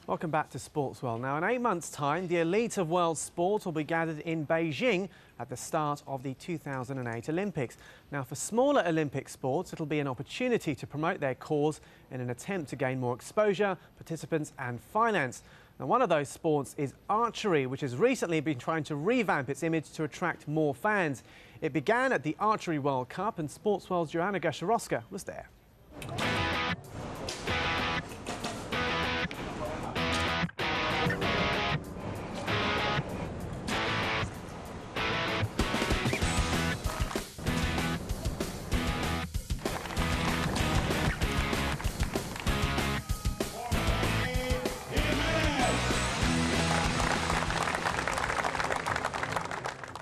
Welcome back to Sportsworld. Now, in 8 months' time, the elite of world sport will be gathered in Beijing at the start of the 2008 Olympics. Now, for smaller Olympic sports, it'll be an opportunity to promote their cause in an attempt to gain more exposure, participants and finance. Now, one of those sports is archery, which has recently been trying to revamp its image to attract more fans. It began at the Archery World Cup, and Sportsworld's Joanna Gasharowska was there.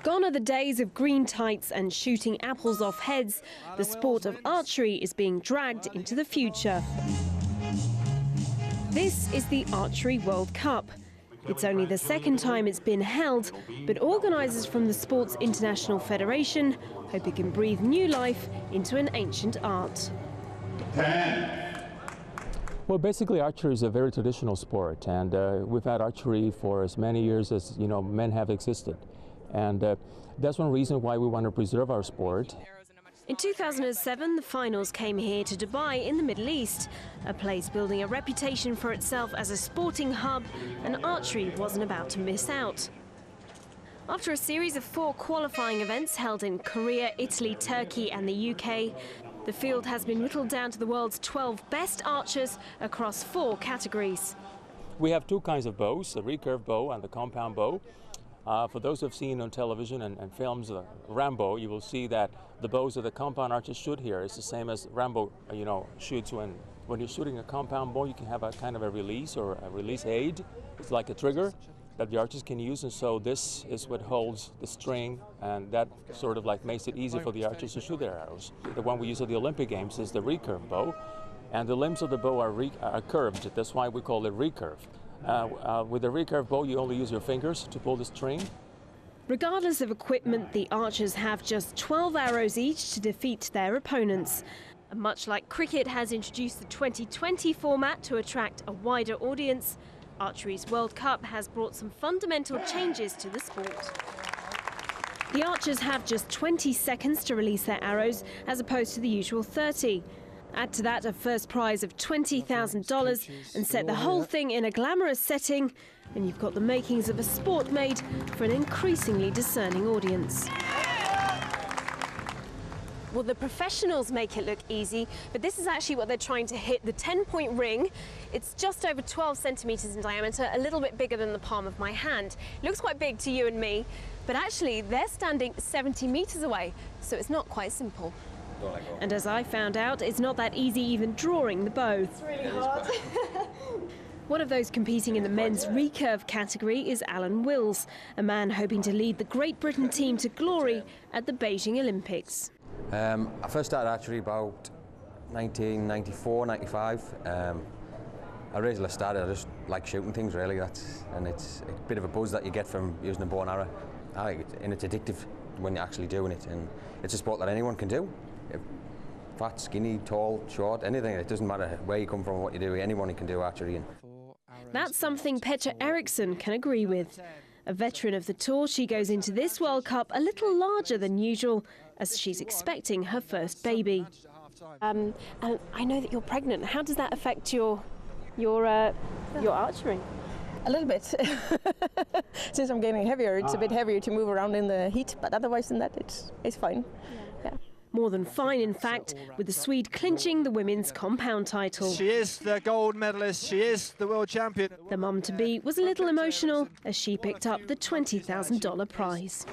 Gone are the days of green tights and shooting apples off heads. The sport of archery is being dragged into the future. This is the Archery World Cup. It's only the second time it's been held, but organisers from the Sports International Federation hope it can breathe new life into an ancient art. 10. Well, basically, archery is a very traditional sport, and we've had archery for as many years as men have existed. And that's one reason why we want to preserve our sport. In 2007, the finals came here to Dubai in the Middle East, a place building a reputation for itself as a sporting hub, and archery wasn't about to miss out. After a series of 4 qualifying events held in Korea, Italy, Turkey and the UK, the field has been whittled down to the world's 12 best archers across 4 categories. We have 2 kinds of bows, the recurve bow and the compound bow. For those who have seen on television and films Rambo, you will see that the bows that the compound archers shoot here is the same as Rambo, shoots when you're shooting a compound bow. You can have a kind of a release or a release aid. It's like a trigger that the archers can use, and so this is what holds the string, and that sort of like makes it easy for the archers to shoot their arrows. The one we use at the Olympic Games is the recurve bow, and the limbs of the bow are curved. That's why we call it recurve. With the recurve bow, you only use your fingers to pull the string. Regardless of equipment, the archers have just 12 arrows each to defeat their opponents. And much like cricket has introduced the 2020 format to attract a wider audience, Archery's World Cup has brought some fundamental changes to the sport. The archers have just 20 seconds to release their arrows, as opposed to the usual 30. Add to that a first prize of $20,000 and set the whole thing in a glamorous setting, and you've got the makings of a sport made for an increasingly discerning audience. Well, the professionals make it look easy, but this is actually what they're trying to hit, the 10-point ring. It's just over 12 centimetres in diameter, a little bit bigger than the palm of my hand. It looks quite big to you and me, but actually they're standing 70 metres away, so it's not quite simple. And as I found out, it's not that easy even drawing the bow. It's really hard. One of those competing in the men's recurve category is Alan Wills, a man hoping to lead the Great Britain team to glory at the Beijing Olympics. I first started archery about 1994, 95. I originally started, I just like shooting things really, and it's a bit of a buzz that you get from using a bow and arrow. It's addictive when you're actually doing it, and it's a sport that anyone can do. Fat, skinny, tall, short, anything. It doesn't matter where you come from, what you do, anyone can do archery. That's something Petra Eriksson can agree with. A veteran of the tour, she goes into this World Cup a little larger than usual, as she's expecting her first baby. And I know that you're pregnant. How does that affect your archery? A little bit. Since I'm getting heavier, it's a bit heavier to move around in the heat, but otherwise than that, it's fine. Yeah. More than fine, in fact, with the Swede clinching the women's compound title. She is the gold medalist, she is the world champion. The mum-to-be was a little emotional as she picked up the $20,000 prize.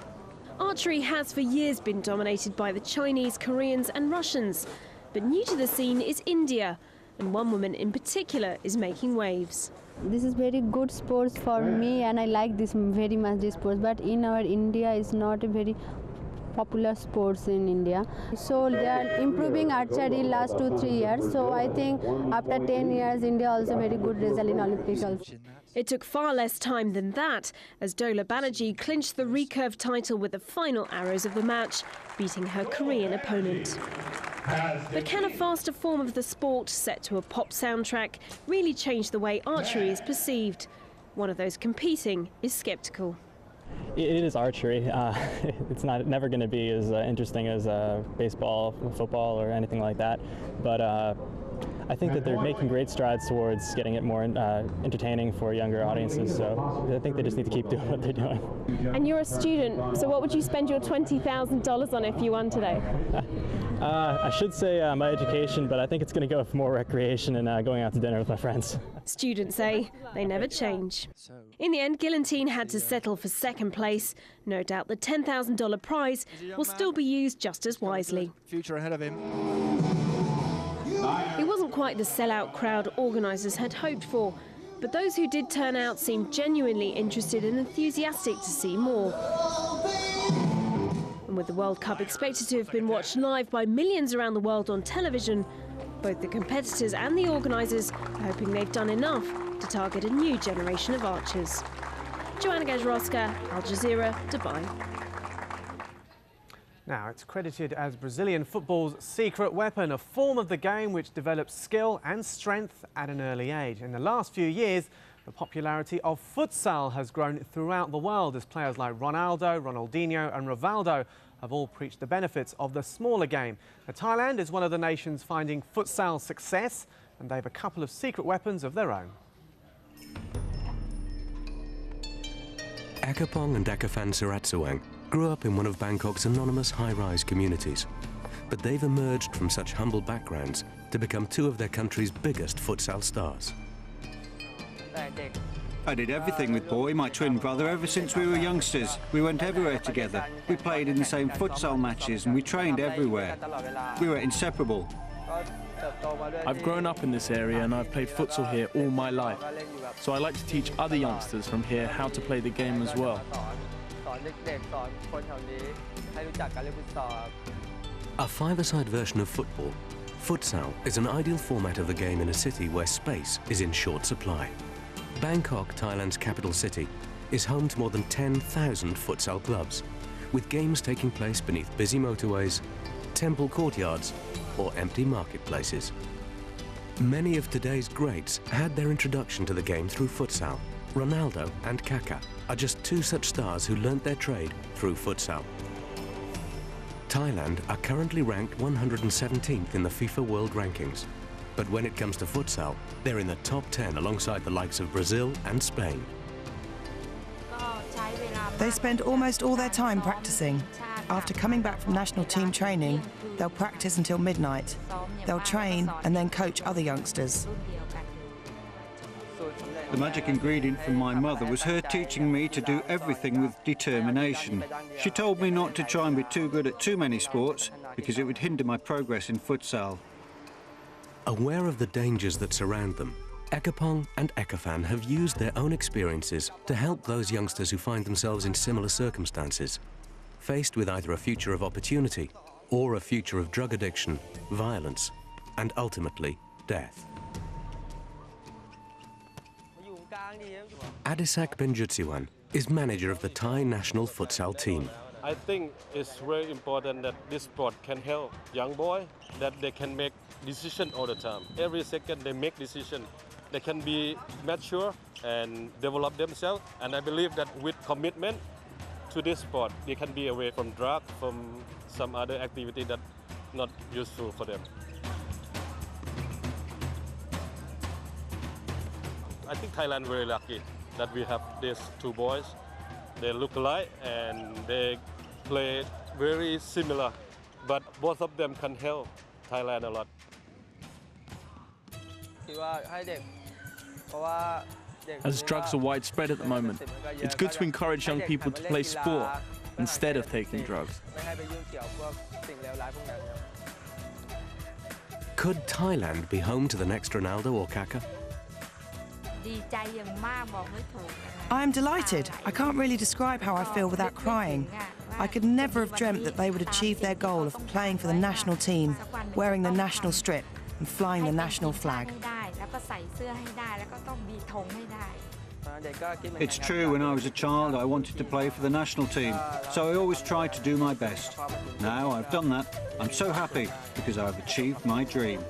Archery has for years been dominated by the Chinese, Koreans and Russians. But new to the scene is India, and one woman in particular is making waves. This is very good sports for me, and I like this very much, this sport. But in our India, it's not a very popular sports in India. So they are improving archery last 2-3 years. So I think after 10 years, India also very good result in Olympics also. It took far less time than that, as Dola Banerjee clinched the recurve title with the final arrows of the match, beating her Korean opponent. But can a faster form of the sport, set to a pop soundtrack, really change the way archery is perceived? One of those competing is sceptical. It is archery. It's never going to be as interesting as baseball, football, or anything like that. But I think that they're making great strides towards getting it more entertaining for younger audiences. So I think they just need to keep doing what they're doing. And you're a student, so what would you spend your $20,000 on if you won today? I should say my education, but I think it's going to go for more recreation and going out to dinner with my friends. Students say they never change. In the end, Gillentine had to settle for second place. No doubt the $10,000 prize will still be used just as wisely. Future ahead of him. It wasn't quite the sellout crowd organisers had hoped for, but those who did turn out seemed genuinely interested and enthusiastic to see more. And with the World Cup expected to have been watched live by millions around the world on television, both the competitors and the organisers are hoping they've done enough to target a new generation of archers. Joanna Gajrowska, Al Jazeera, Dubai. Now, it's credited as Brazilian football's secret weapon, a form of the game which develops skill and strength at an early age. In the last few years, the popularity of futsal has grown throughout the world as players like Ronaldo, Ronaldinho and Rivaldo have all preached the benefits of the smaller game. Now, Thailand is one of the nations finding futsal success, and they have a couple of secret weapons of their own. Ekapong and Ekafan Suratsuwang grew up in one of Bangkok's anonymous high-rise communities. But they've emerged from such humble backgrounds to become two of their country's biggest futsal stars. I did everything with Boy, my twin brother, ever since we were youngsters. We went everywhere together. We played in the same futsal matches and we trained everywhere. We were inseparable. I've grown up in this area and I've played futsal here all my life. So I like to teach other youngsters from here how to play the game as well. A five-a-side version of football, futsal is an ideal format of the game in a city where space is in short supply. Bangkok, Thailand's capital city, is home to more than 10,000 futsal clubs, with games taking place beneath busy motorways, temple courtyards, or empty marketplaces. Many of today's greats had their introduction to the game through futsal. Ronaldo and Kaká are just two such stars who learnt their trade through futsal. Thailand are currently ranked 117th in the FIFA World Rankings. But when it comes to futsal, they're in the top 10 alongside the likes of Brazil and Spain. They spend almost all their time practicing. After coming back from national team training, they'll practice until midnight. They'll train and then coach other youngsters. The magic ingredient from my mother was her teaching me to do everything with determination. She told me not to try and be too good at too many sports because it would hinder my progress in futsal. Aware of the dangers that surround them, Ekapong and Ekafan have used their own experiences to help those youngsters who find themselves in similar circumstances, faced with either a future of opportunity or a future of drug addiction, violence, and ultimately death. Adisak Benjutsiwan is manager of the Thai national futsal team. I think it's very important that this sport can help young boys, that they can make decisions all the time. Every second they make decisions. They can be mature and develop themselves. And I believe that with commitment to this sport, they can be away from drugs, from some other activity that not useful for them. I think Thailand very lucky that we have these two boys. They look alike and they play very similar, but both of them can help Thailand a lot. As drugs are widespread at the moment, it's good to encourage young people to play sport instead of taking drugs. Could Thailand be home to the next Ronaldo or Kaká? I am delighted. I can't really describe how I feel without crying. I could never have dreamt that they would achieve their goal of playing for the national team, wearing the national strip and flying the national flag. It's true, when I was a child I wanted to play for the national team, so I always tried to do my best. Now I've done that, I'm so happy because I've achieved my dream.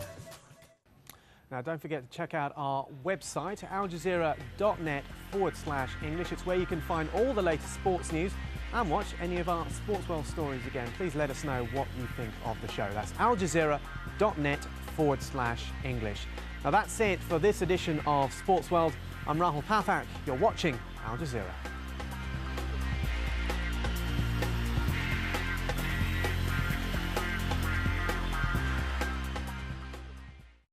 Now don't forget to check out our website, aljazeera.net/English. It's where you can find all the latest sports news and watch any of our Sportsworld stories again. Please let us know what you think of the show. That's aljazeera.net/English. Now that's it for this edition of Sportsworld. I'm Rahul Pathak. You're watching Al Jazeera.